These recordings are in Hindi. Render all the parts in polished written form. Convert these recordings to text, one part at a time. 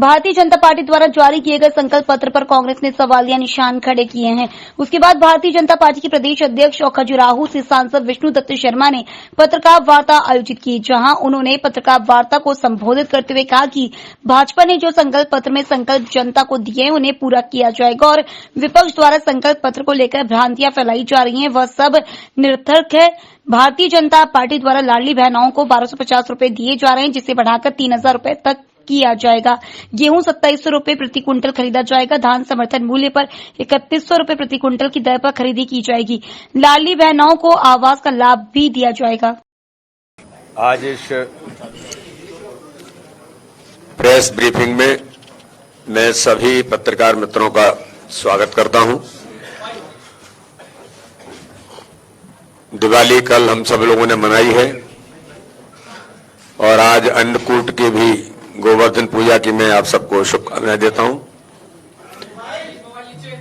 भारतीय जनता पार्टी द्वारा जारी किए गए संकल्प पत्र पर कांग्रेस ने सवालिया निशान खड़े किए हैं। उसके बाद भारतीय जनता पार्टी के प्रदेश अध्यक्ष और खजुराहो से सांसद विष्णु दत्त शर्मा ने पत्रकार वार्ता आयोजित की, जहां उन्होंने पत्रकार वार्ता को संबोधित करते हुए कहा कि भाजपा ने जो संकल्प पत्र में संकल्प जनता को दिए उन्हें पूरा किया जाएगा और विपक्ष द्वारा संकल्प पत्र को लेकर भ्रांतियां फैलाई जा रही हैं, वह सब निरर्थक है। भारतीय जनता पार्टी द्वारा लाडली बहनों को 1250 रूपये दिए जा रहे हैं, जिसे बढ़ाकर 3000 रूपये तक किया जाएगा। गेहूं 2700 रूपये प्रति क्विंटल खरीदा जाएगा। धान समर्थन मूल्य पर 3100 रूपये प्रति क्विंटल की दर पर खरीदी की जाएगी। लाडली बहनों को आवास का लाभ भी दिया जाएगा। आज इस प्रेस ब्रीफिंग में मैं सभी पत्रकार मित्रों का स्वागत करता हूं। दिवाली कल हम सब लोगों ने मनाई है और आज अन्नकूट की भी गोवर्धन पूजा की मैं आप सबको शुभकामनाएं देता हूं।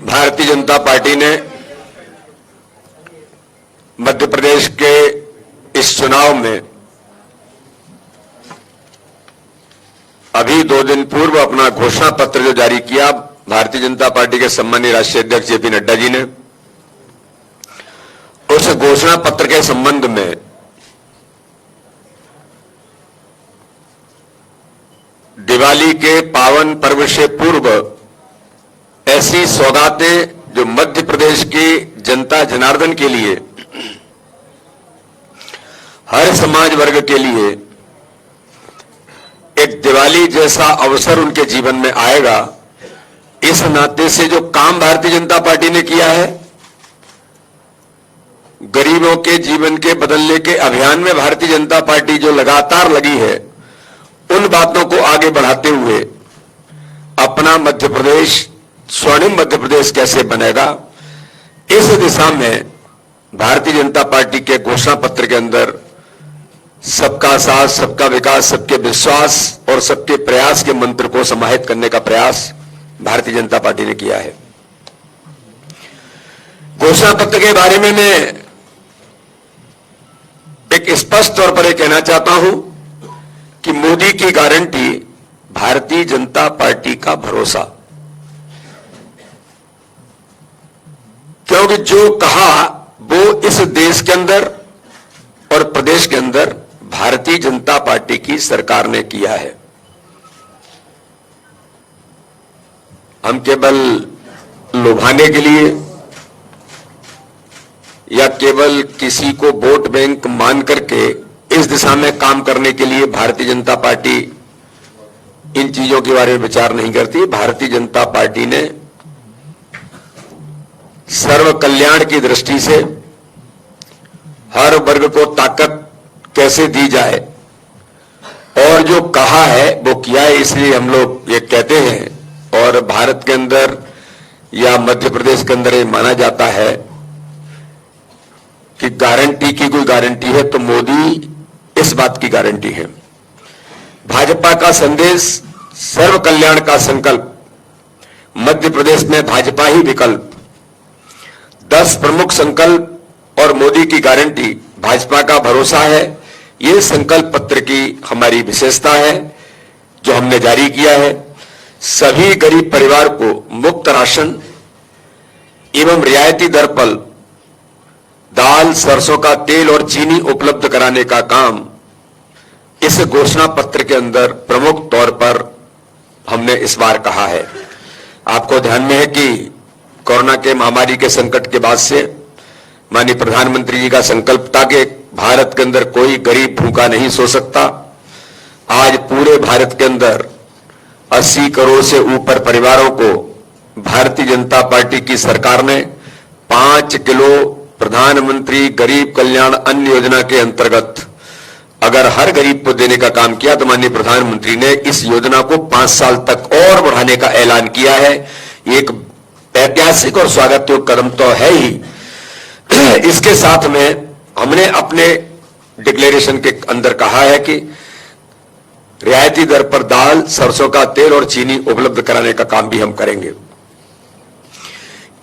भारतीय जनता पार्टी ने मध्य प्रदेश के इस चुनाव में अभी 2 दिन पूर्व अपना घोषणा पत्र जो जारी किया, भारतीय जनता पार्टी के सम्मानीय राष्ट्रीय अध्यक्ष जेपी नड्डा जी ने, उस घोषणा पत्र के संबंध में दिवाली के पावन पर्व से पूर्व ऐसी सौगातें जो मध्य प्रदेश की जनता जनार्दन के लिए, हर समाज वर्ग के लिए एक दिवाली जैसा अवसर उनके जीवन में आएगा, इस नाते से जो काम भारतीय जनता पार्टी ने किया है, गरीबों के जीवन के बदलने के अभियान में भारतीय जनता पार्टी जो लगातार लगी है, उन बातों को आगे बढ़ाते हुए अपना मध्य प्रदेश स्वर्णिम मध्य प्रदेश कैसे बनेगा, इस दिशा में भारतीय जनता पार्टी के घोषणा पत्र के अंदर सबका साथ, सबका विकास, सबके विश्वास और सबके प्रयास के मंत्र को समाहित करने का प्रयास भारतीय जनता पार्टी ने किया है। घोषणा पत्र के बारे में मैं एक स्पष्ट तौर पर यह कहना चाहता हूं कि मोदी की गारंटी, भारतीय जनता पार्टी का भरोसा। क्योंकि जो कहा वो इस देश के अंदर और प्रदेश के अंदर भारतीय जनता पार्टी की सरकार ने किया है। हम केवल लुभाने के लिए या केवल किसी को वोट बैंक मान करके इस दिशा में काम करने के लिए भारतीय जनता पार्टी इन चीजों के बारे में विचार नहीं करती। भारतीय जनता पार्टी ने सर्व कल्याण की दृष्टि से हर वर्ग को ताकत कैसे दी जाए और जो कहा है वो किया है, इसलिए हम लोग ये कहते हैं और भारत के अंदर या मध्य प्रदेश के अंदर ये माना जाता है कि गारंटी की कोई गारंटी है तो मोदी इस बात की गारंटी है। भाजपा का संदेश, सर्व कल्याण का संकल्प, मध्य प्रदेश में भाजपा ही विकल्प, 10 प्रमुख संकल्प और मोदी की गारंटी, भाजपा का भरोसा है। ये संकल्प पत्र की हमारी विशेषता है जो हमने जारी किया है। सभी गरीब परिवार को मुफ्त राशन एवं रियायती दर पर दाल, सरसों का तेल और चीनी उपलब्ध कराने का काम इस घोषणा पत्र के अंदर प्रमुख तौर पर हमने इस बार कहा है। आपको ध्यान में है कि कोरोना के महामारी के संकट के बाद से माननीय प्रधानमंत्री जी का संकल्प था कि भारत के अंदर कोई गरीब भूखा नहीं सो सकता। आज पूरे भारत के अंदर 80 करोड़ से ऊपर परिवारों को भारतीय जनता पार्टी की सरकार ने 5 किलो प्रधानमंत्री गरीब कल्याण अन्न योजना के अंतर्गत अगर हर गरीब को देने का काम किया तो माननीय प्रधानमंत्री ने इस योजना को 5 साल तक और बढ़ाने का ऐलान किया है। एक ऐतिहासिक और स्वागत योग्य कदम तो है ही। इसके साथ में हमने अपने डिक्लेरेशन के अंदर कहा है कि रियायती दर पर दाल, सरसों का तेल और चीनी उपलब्ध कराने का काम भी हम करेंगे।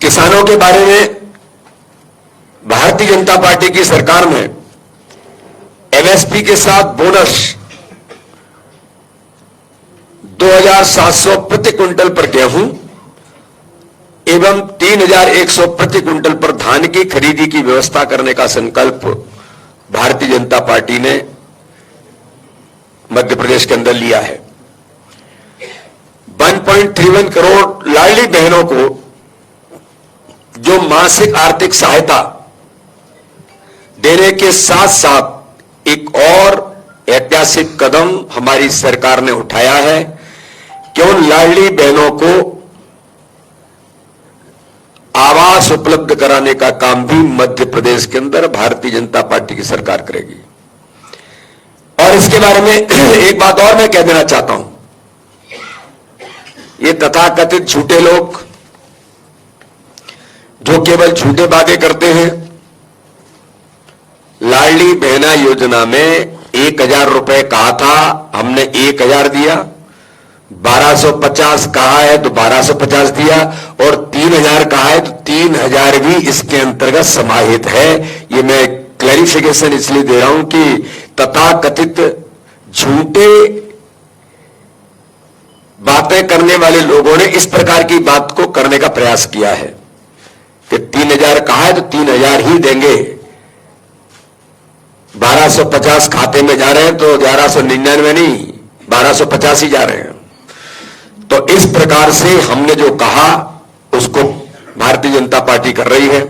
किसानों के बारे में भारतीय जनता पार्टी की सरकार में एमएसपी के साथ बोनस 3,700 प्रति क्विंटल पर गेहूं एवं 3,100 प्रति क्विंटल पर धान की खरीदी की व्यवस्था करने का संकल्प भारतीय जनता पार्टी ने मध्य प्रदेश के अंदर लिया है। 1.31 करोड़ लाडली बहनों को जो मासिक आर्थिक सहायता देने के साथ साथ एक और ऐतिहासिक कदम हमारी सरकार ने उठाया है कि उन लाडली बहनों को आवास उपलब्ध कराने का काम भी मध्य प्रदेश के अंदर भारतीय जनता पार्टी की सरकार करेगी। और इसके बारे में एक बात और मैं कह देना चाहता हूं, ये तथाकथित झूठे लोग जो केवल झूठे वादे करते हैं, लाडली बहना योजना में 1,000 रुपए कहा था, हमने 1,000 दिया, 1,250 कहा है तो 1,250 दिया, और 3,000 कहा है तो 3,000 भी इसके अंतर्गत समाहित है। ये मैं क्लैरिफिकेशन इसलिए दे रहा हूं कि तथाकथित झूठे बातें करने वाले लोगों ने इस प्रकार की बात को करने का प्रयास किया है कि 3,000 कहा है तो 3,000 ही देंगे, 1,250 खाते में जा रहे हैं तो 1,199 नहीं 1,250 ही जा रहे हैं। तो इस प्रकार से हमने जो कहा उसको भारतीय जनता पार्टी कर रही है।